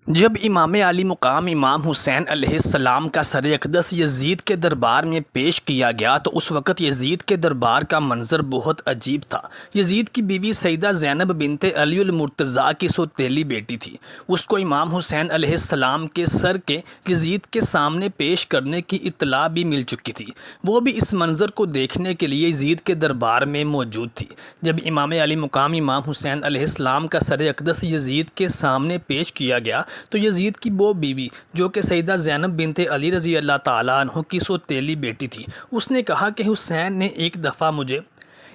جب امام علی مقام امام حسین علیہ السلام کا سر اقدس یزید کے دربار میں پیش کیا گیا تو اس وقت یزید کے دربار کا منظر بہت عجیب تھا۔ یزید کی بیوی سیدہ زینب بنت علی المرتضیٰ کی سوتیلی بیٹی تھی۔ اس کو امام حسین علیہ السلام کے سر کے یزید کے سامنے پیش کرنے کی اطلاع بھی مل چکی تھی۔ وہ بھی اس منظر کو دیکھنے کے لیے یزید کے دربار میں موجود تھی۔ جب امام علی مقام امام حسین علیہ السلام کا سر اقدس یزید کے سامنے پیش کیا گیا تو یزید کی وہ بیوی جو کہ سیدہ زینب بنت علی رضی اللہ تعالیٰ عنہ کی سوتیلی بیٹی تھی، اس نے کہا کہ حسین نے ایک دفعہ مجھے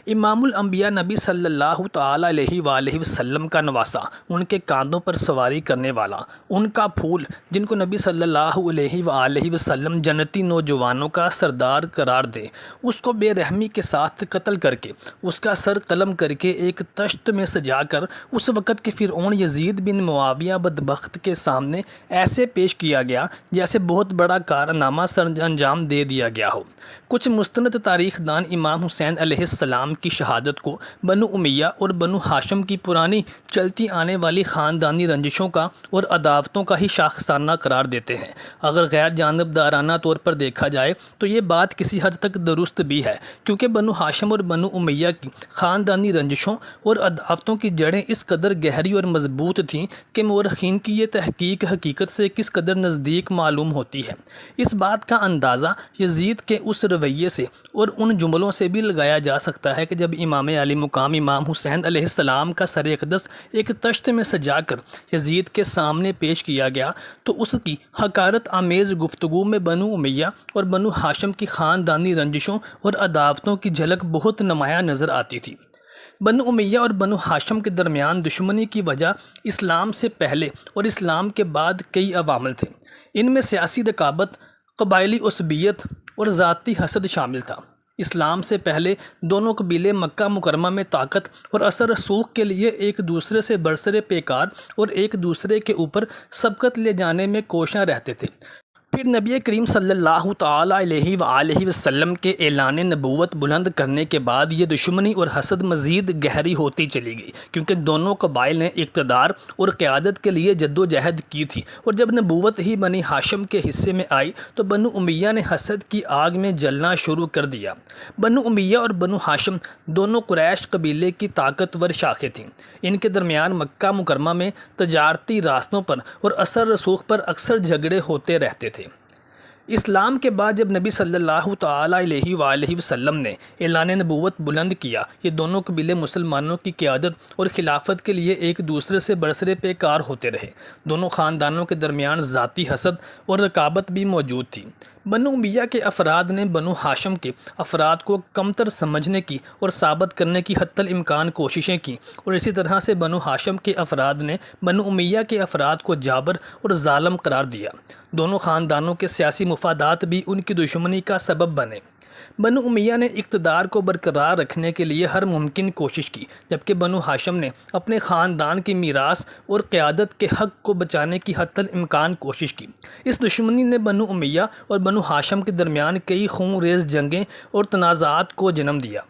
امام الانبیاء نبی صلی اللہ تعالیٰ علیہ وآلہ وسلم کا نواسا، ان کے کاندھوں پر سواری کرنے والا، ان کا پھول جن کو نبی صلی اللہ علیہ وآلہ وسلم جنتی نوجوانوں کا سردار قرار دے، اس کو بے رحمی کے ساتھ قتل کر کے اس کا سر قلم کر کے ایک تشت میں سجا کر اس وقت کے فرعون یزید بن معاویہ بدبخت کے سامنے ایسے پیش کیا گیا جیسے بہت بڑا کارنامہ سر انجام دے دیا گیا ہو۔ کچھ مستند تاریخ دان امام حسین علیہ السلام کی شہادت کو بنو امیہ اور بنو ہاشم کی پرانی چلتی آنے والی خاندانی رنجشوں کا اور عداوتوں کا ہی شاخسانہ قرار دیتے ہیں۔ اگر غیر جانبدارانہ طور پر دیکھا جائے تو یہ بات کسی حد تک درست بھی ہے، کیونکہ بنو ہاشم اور بنو امیہ کی خاندانی رنجشوں اور عداوتوں کی جڑیں اس قدر گہری اور مضبوط تھیں کہ مورخین کی یہ تحقیق حقیقت سے کس قدر نزدیک معلوم ہوتی ہے۔ اس بات کا اندازہ یزید کے اس رویے سے اور ان جملوں سے بھی لگایا جا سکتا ہے کہ جب امام علی مقام امام حسین علیہ السلام کا سر اقدس ایک تشت میں سجا کر یزید کے سامنے پیش کیا گیا تو اس کی حقارت آمیز گفتگو میں بنو امیہ اور بنو ہاشم کی خاندانی رنجشوں اور عداوتوں کی جھلک بہت نمایاں نظر آتی تھی۔ بنو امیہ اور بنو ہاشم کے درمیان دشمنی کی وجہ اسلام سے پہلے اور اسلام کے بعد کئی عوامل تھے۔ ان میں سیاسی رقابت، قبائلی عصبیت اور ذاتی حسد شامل تھا۔ اسلام سے پہلے دونوں قبیلے مکہ مکرمہ میں طاقت اور اثر رسوخ کے لیے ایک دوسرے سے برسر پیکار اور ایک دوسرے کے اوپر سبقت لے جانے میں کوشاں رہتے تھے۔ پھر نبی کریم صلی اللہ تعالیٰ علیہ وآلہ وسلم کے اعلان نبوت بلند کرنے کے بعد یہ دشمنی اور حسد مزید گہری ہوتی چلی گئی، کیونکہ دونوں قبائل نے اقتدار اور قیادت کے لیے جدوجہد کی تھی، اور جب نبوت ہی بنی ہاشم کے حصے میں آئی تو بنو امیہ نے حسد کی آگ میں جلنا شروع کر دیا۔ بنو امیہ اور بنو ہاشم دونوں قریش قبیلے کی طاقتور شاخیں تھیں۔ ان کے درمیان مکہ مکرمہ میں تجارتی راستوں پر اور اثر رسوخ پر اکثر جھگڑے ہوتے رہتے تھے۔ اسلام کے بعد جب نبی صلی اللہ تعالیٰ علیہ وآلہ وسلم نے اعلان نبوت بلند کیا، یہ دونوں قبیلے مسلمانوں کی قیادت اور خلافت کے لیے ایک دوسرے سے برسر پیکار ہوتے رہے۔ دونوں خاندانوں کے درمیان ذاتی حسد اور رقابت بھی موجود تھی۔ بنو امیہ کے افراد نے بنو ہاشم کے افراد کو کمتر سمجھنے کی اور ثابت کرنے کی حتی الامکان کوششیں کیں، اور اسی طرح سے بنو ہاشم کے افراد نے بنو امیہ کے افراد کو جابر اور ظالم قرار دیا۔ دونوں خاندانوں کے سیاسی مفادات بھی ان کی دشمنی کا سبب بنے۔ بنو امیہ نے اقتدار کو برقرار رکھنے کے لیے ہر ممکن کوشش کی، جبکہ بنو ہاشم نے اپنے خاندان کی میراث اور قیادت کے حق کو بچانے کی حتی الامکان کوشش کی۔ اس دشمنی نے بنو امیہ اور بنو ہاشم کے درمیان کئی خون ریز جنگیں اور تنازعات کو جنم دیا۔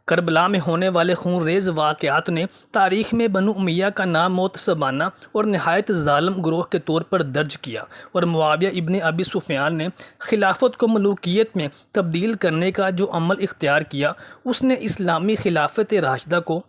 کربلا میں ہونے والے خون ریز واقعات نے تاریخ میں بنو امیہ کا نام معتصبانہ اور نہایت ظالم گروہ کے طور پر درج کیا، اور معاویہ ابن ابی سفیان نے خلافت کو ملوکیت میں تبدیل کرنے کا جو عمل اختیار کیا، اس نے اسلامی خلافت راشدہ کو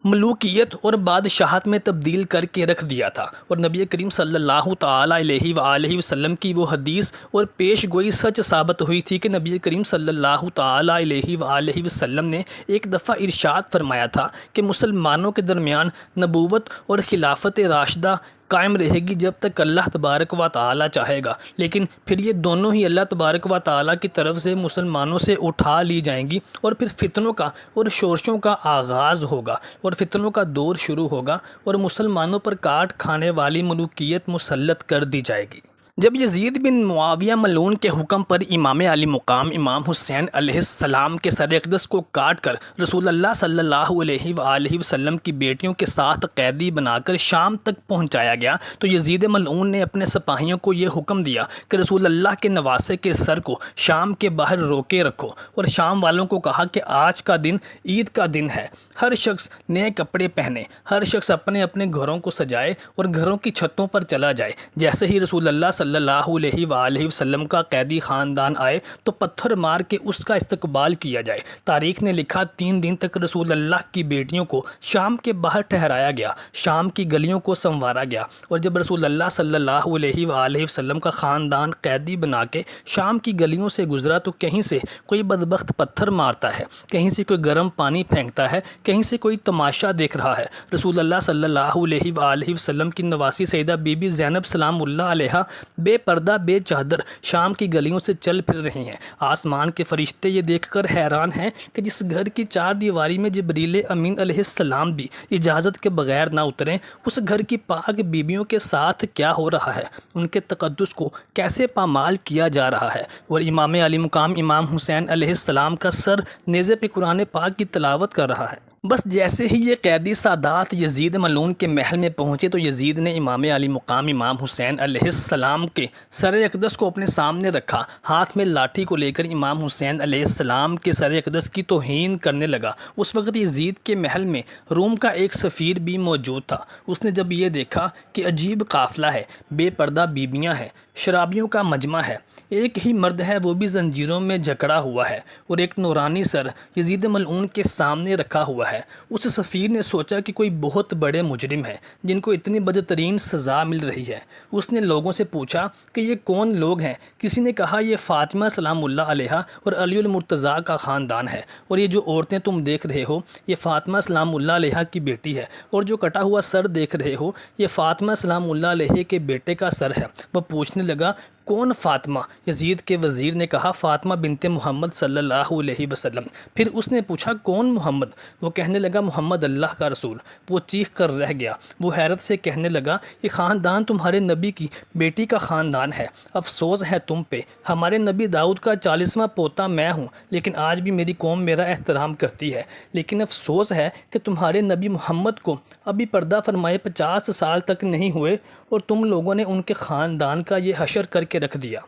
ملوکیت اور بادشاہت میں تبدیل کر کے رکھ دیا تھا، اور نبی کریم صلی اللہ تعالیٰ علیہ وآلہ وسلم کی وہ حدیث اور پیش گوئی سچ ثابت ہوئی تھی کہ نبی کریم صلی اللہ تعالیٰ علیہ وآلہ وسلم نے ایک دفعہ ارشاد فرمایا تھا کہ مسلمانوں کے درمیان نبوت اور خلافت راشدہ قائم رہے گی جب تک اللہ تبارک و تعالیٰ چاہے گا، لیکن پھر یہ دونوں ہی اللہ تبارک و تعالیٰ کی طرف سے مسلمانوں سے اٹھا لی جائیں گی، اور پھر فتنوں کا اور شورشوں کا آغاز ہوگا، اور فتنوں کا دور شروع ہوگا، اور مسلمانوں پر کاٹ کھانے والی ملوکیت مسلط کر دی جائے گی۔ جب یزید بن معاویہ ملعون کے حکم پر امام علی مقام امام حسین علیہ السلام کے سر اقدس کو کاٹ کر رسول اللہ صلی اللہ علیہ وآلہ وسلم کی بیٹیوں کے ساتھ قیدی بنا کر شام تک پہنچایا گیا تو یزید ملعون نے اپنے سپاہیوں کو یہ حکم دیا کہ رسول اللہ کے نواسے کے سر کو شام کے باہر روکے رکھو، اور شام والوں کو کہا کہ آج کا دن عید کا دن ہے، ہر شخص نئے کپڑے پہنے، ہر شخص اپنے اپنے گھروں کو سجائے اور گھروں کی چھتوں پر چلا جائے۔ جیسے ہی رسول اللہ صلی اللہ علیہ وآلہ وسلم کا قیدی خاندان آئے تو پتھر مار کے اس کا استقبال کیا جائے۔ تاریخ نے لکھا 3 دن تک رسول اللہ کی بیٹیوں کو شام کے باہر ٹھہرایا گیا، شام کی گلیوں کو سنوارا گیا، اور جب رسول اللہ صلی اللہ علیہ وآلہ وسلم کا خاندان قیدی بنا کے شام کی گلیوں سے گزرا تو کہیں سے کوئی بدبخت پتھر مارتا ہے، کہیں سے کوئی گرم پانی پھینکتا ہے، کہیں سے کوئی تماشا دیکھ رہا ہے۔ رسول اللہ صلی اللہ علیہ وآلہ وسلم کی نواسی سیدہ بی بی زینب سلام اللہ علیہا بے پردہ بے چادر شام کی گلیوں سے چل پھر رہی ہیں۔ آسمان کے فرشتے یہ دیکھ کر حیران ہیں کہ جس گھر کی 4 دیواری میں جبریل امین علیہ السلام بھی اجازت کے بغیر نہ اتریں، اس گھر کی پاک بیبیوں کے ساتھ کیا ہو رہا ہے، ان کے تقدس کو کیسے پامال کیا جا رہا ہے۔ اور امام علی مقام امام حسین علیہ السلام کا سر نیزے پہ قرآن پاک کی تلاوت کر رہا ہے۔ بس جیسے ہی یہ قیدی سادات یزید ملعون کے محل میں پہنچے تو یزید نے امام علی مقام امام حسین علیہ السلام کے سر اقدس کو اپنے سامنے رکھا، ہاتھ میں لاٹھی کو لے کر امام حسین علیہ السلام کے سر اقدس کی توہین کرنے لگا۔ اس وقت یزید کے محل میں روم کا ایک سفیر بھی موجود تھا۔ اس نے جب یہ دیکھا کہ عجیب قافلہ ہے، بے پردہ بیبیاں ہیں، شرابیوں کا مجمع ہے، ایک ہی مرد ہے وہ بھی زنجیروں میں جکڑا ہوا ہے اور ایک نورانی سر یزید ملعون کے سامنے رکھا ہوا ہے، اس سفیر نے سوچا کہ کوئی بہت بڑے مجرم ہیں جن کو اتنی بدترین سزا مل رہی ہے۔ اس نے لوگوں سے پوچھا کہ یہ کون لوگ ہیں؟ کسی نے کہا یہ فاطمہ سلام اللہ علیہا اور علی المرتضیٰ کا خاندان ہے، اور یہ جو عورتیں تم دیکھ رہے ہو یہ فاطمہ سلام اللہ علیہا کی بیٹی ہے، اور جو کٹا ہوا سر دیکھ رہے ہو یہ فاطمہ سلام اللہ علیہ کے بیٹے کا سر ہے۔ وہ پوچھنے لگا کون فاطمہ؟ یزید کے وزیر نے کہا فاطمہ بنت محمد صلی اللہ علیہ وسلم۔ پھر اس نے پوچھا کون محمد؟ وہ کہنے لگا محمد اللہ کا رسول۔ وہ چیخ کر رہ گیا، وہ حیرت سے کہنے لگا یہ خاندان تمہارے نبی کی بیٹی کا خاندان ہے، افسوس ہے تم پہ، ہمارے نبی داؤد کا 40واں پوتا میں ہوں، لیکن آج بھی میری قوم میرا احترام کرتی ہے، لیکن افسوس ہے کہ تمہارے نبی محمد کو ابھی پردہ فرمائے 50 سال تک نہیں ہوئے اور تم لوگوں نے ان کے خاندان کا یہ حشر کر کے رکھ دیا۔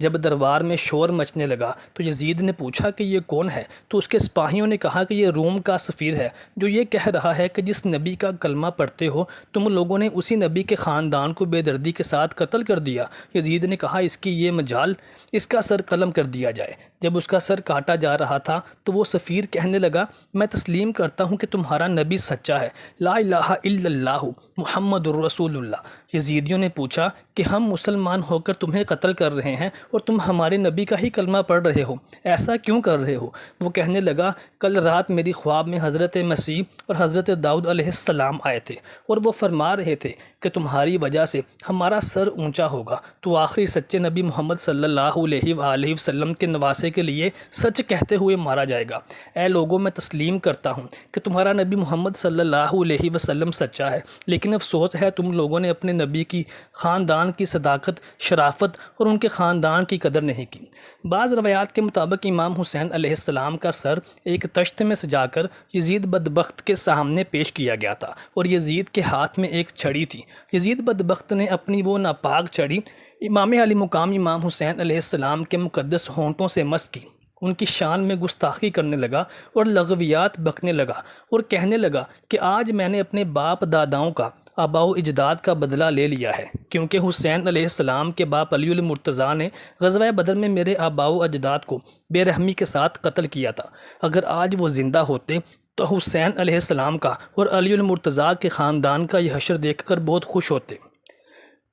جب دربار میں شور مچنے لگا تو یزید نے پوچھا کہ یہ کون ہے؟ تو اس کے سپاہیوں نے کہا کہ یہ روم کا سفیر ہے جو یہ کہہ رہا ہے کہ جس نبی کا کلمہ پڑھتے ہو تم لوگوں نے اسی نبی کے خاندان کو بے دردی کے ساتھ قتل کر دیا۔ یزید نے کہا اس کی یہ مجال، اس کا سر قلم کر دیا جائے۔ جب اس کا سر کاٹا جا رہا تھا تو وہ سفیر کہنے لگا میں تسلیم کرتا ہوں کہ تمہارا نبی سچا ہے، لا الہ الا اللہ محمد الرسول اللہ۔ یزیدیوں نے پوچھا کہ ہم مسلمان ہو کر تمہیں قتل کر رہے ہیں اور تم ہمارے نبی کا ہی کلمہ پڑھ رہے ہو، ایسا کیوں کر رہے ہو؟ وہ کہنے لگا کل رات میری خواب میں حضرت مسیح اور حضرت داؤد علیہ السلام آئے تھے اور وہ فرما رہے تھے کہ تمہاری وجہ سے ہمارا سر اونچا ہوگا، تو آخری سچے نبی محمد صلی اللہ علیہ وآلہ وسلم کے نواسے کے لیے سچ کہتے ہوئے مارا جائے گا۔ اے لوگوں میں تسلیم کرتا ہوں کہ تمہارا نبی محمد صلی اللہ علیہ وسلم سچا ہے، لیکن افسوس ہے تم لوگوں نے اپنے نبی کی خاندان کی صداقت، شرافت اور ان کے خاندان کی قدر نہیں کی۔ بعض روایات کے مطابق امام حسین علیہ السلام کا سر ایک تشت میں سجا کر یزید بدبخت کے سامنے پیش کیا گیا تھا اور یزید کے ہاتھ میں ایک چھڑی تھی۔ یزید بدبخت نے اپنی وہ ناپاک چھڑی امام علی مقام امام حسین علیہ السلام کے مقدس ہونٹوں سے مس کی، ان کی شان میں گستاخی کرنے لگا اور لغویات بکنے لگا اور کہنے لگا کہ آج میں نے اپنے باپ داداؤں کا، آباء و اجداد کا بدلہ لے لیا ہے، کیونکہ حسین علیہ السلام کے باپ علی المرتضیٰ نے غزوہ بدر میں میرے آباء و اجداد کو بے رحمی کے ساتھ قتل کیا تھا۔ اگر آج وہ زندہ ہوتے تو حسین علیہ السلام کا اور علی المرتضیٰ کے خاندان کا یہ حشر دیکھ کر بہت خوش ہوتے۔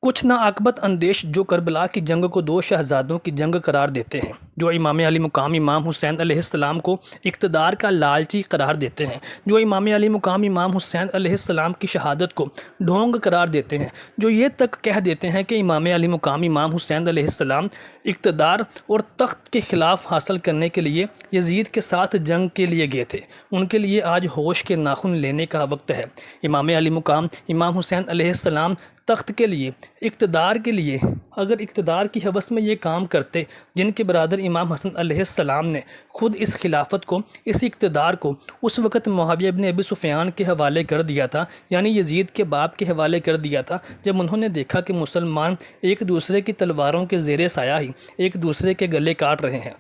کچھ ناعاقبت اندیش جو کربلا کی جنگ کو 2 شہزادوں کی جنگ قرار دیتے ہیں، جو امام علی مقام امام حسین علیہ السلام کو اقتدار کا لالچی قرار دیتے ہیں، جو امام علی مقام امام حسین علیہ السلام کی شہادت کو ڈھونگ قرار دیتے ہیں، جو یہ تک کہہ دیتے ہیں کہ امام علی مقام امام حسین علیہ السلام اقتدار اور تخت کے خلاف حاصل کرنے کے لیے یزید کے ساتھ جنگ کے لیے گئے تھے، ان کے لیے آج ہوش کے ناخن لینے کا وقت ہے۔ امام علی مقام امام حسین علیہ السلام تخت کے لیے، اقتدار کے لیے اگر اقتدار کی ہوس میں یہ کام کرتے جن کے برادر امام حسن علیہ السلام نے خود اس خلافت کو، اس اقتدار کو اس وقت معاویہ ابن ابی سفیان کے حوالے کر دیا تھا، یعنی یزید کے باپ کے حوالے کر دیا تھا، جب انہوں نے دیکھا کہ مسلمان ایک دوسرے کی تلواروں کے زیر سایہ ہی ایک دوسرے کے گلے کاٹ رہے ہیں،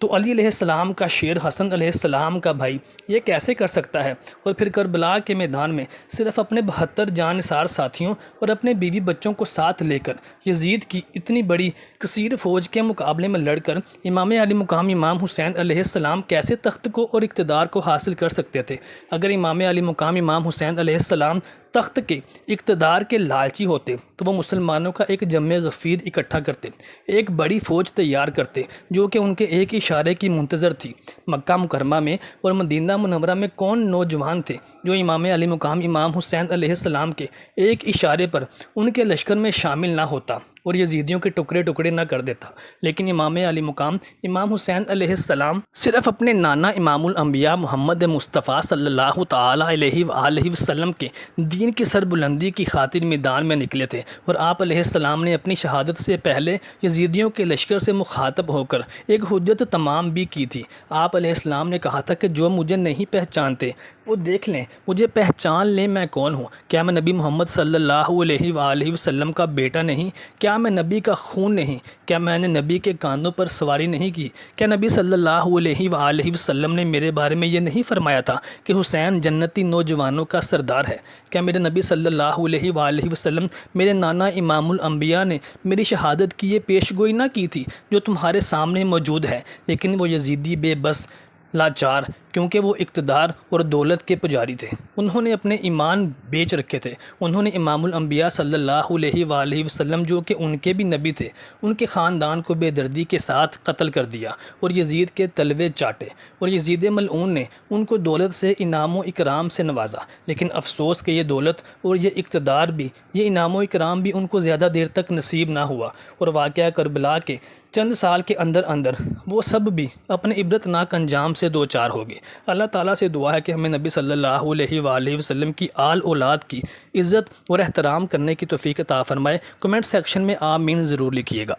تو علی علیہ السلام کا شیر، حسن علیہ السلام کا بھائی، یہ کیسے کر سکتا ہے؟ اور پھر کربلا کے میدان میں صرف اپنے 72 جان نثار ساتھیوں اور اپنے بیوی بچوں کو ساتھ لے کر یزید کی اتنی بڑی کثیر فوج کے مقابلے میں لڑ کر امام علی مقام امام حسین علیہ السلام کیسے تخت کو اور اقتدار کو حاصل کر سکتے تھے؟ اگر امام علی مقام امام حسین علیہ السلام تخت کے، اقتدار کے لالچی ہوتے تو وہ مسلمانوں کا ایک جمع غفیر اکٹھا کرتے، ایک بڑی فوج تیار کرتے جو کہ ان کے ایک اشارے کی منتظر تھی۔ مکہ مکرمہ میں اور مدینہ منورہ میں کون نوجوان تھے جو امام علی مقام امام حسین علیہ السلام کے ایک اشارے پر ان کے لشکر میں شامل نہ ہوتا اور یزیدیوں کے ٹکڑے ٹکڑے نہ کر دیتا؟ لیکن امام علی مقام امام حسین علیہ السلام صرف اپنے نانا امام الانبیاء محمد مصطفیٰ صلی اللہ تعالیٰ علیہ وآلہ وسلم کے دین کی سربلندی کی خاطر میدان میں نکلے تھے، اور آپ علیہ السلام نے اپنی شہادت سے پہلے یزیدیوں کے لشکر سے مخاطب ہو کر ایک حجت تمام بھی کی تھی۔ آپ علیہ السلام نے کہا تھا کہ جو مجھے نہیں پہچانتے وہ دیکھ لیں، مجھے پہچان لیں میں کون ہوں۔ کیا میں نبی محمد صلی اللہ علیہ وآلہ وسلم کا بیٹا نہیں؟ کیا میں نبی کا خون نہیں؟ کیا میں نے نبی کے کانوں پر سواری نہیں کی؟ کیا نبی صلی اللہ علیہ وآلہ وسلم نے میرے بارے میں یہ نہیں فرمایا تھا کہ حسین جنتی نوجوانوں کا سردار ہے؟ کیا میرے نبی صلی اللہ علیہ وآلہ وسلم، میرے نانا امام الانبیاء نے میری شہادت کی یہ پیش گوئی نہ کی تھی جو تمہارے سامنے موجود ہے؟ لیکن وہ یزیدی بے بس، لاچار، کیونکہ وہ اقتدار اور دولت کے پجاری تھے، انہوں نے اپنے ایمان بیچ رکھے تھے، انہوں نے امام الانبیاء صلی اللہ علیہ وآلہ وسلم جو کہ ان کے بھی نبی تھے، ان کے خاندان کو بے دردی کے ساتھ قتل کر دیا اور یزید کے تلوے چاٹے، اور یزید ملعون نے ان کو دولت سے، انعام و اکرام سے نوازا۔ لیکن افسوس کہ یہ دولت اور یہ اقتدار بھی، یہ انعام و اکرام بھی ان کو زیادہ دیر تک نصیب نہ ہوا، اور واقعہ کربلا کے چند سال کے اندر اندر وہ سب بھی اپنے عبرتناک انجام سے دوچار ہو گئے۔ اللہ تعالیٰ سے دعا ہے کہ ہمیں نبی صلی اللہ علیہ وآلہ وسلم کی آل اولاد کی عزت اور احترام کرنے کی توفیق عطا فرمائے۔ کمنٹ سیکشن میں آمین ضرور لکھیے گا۔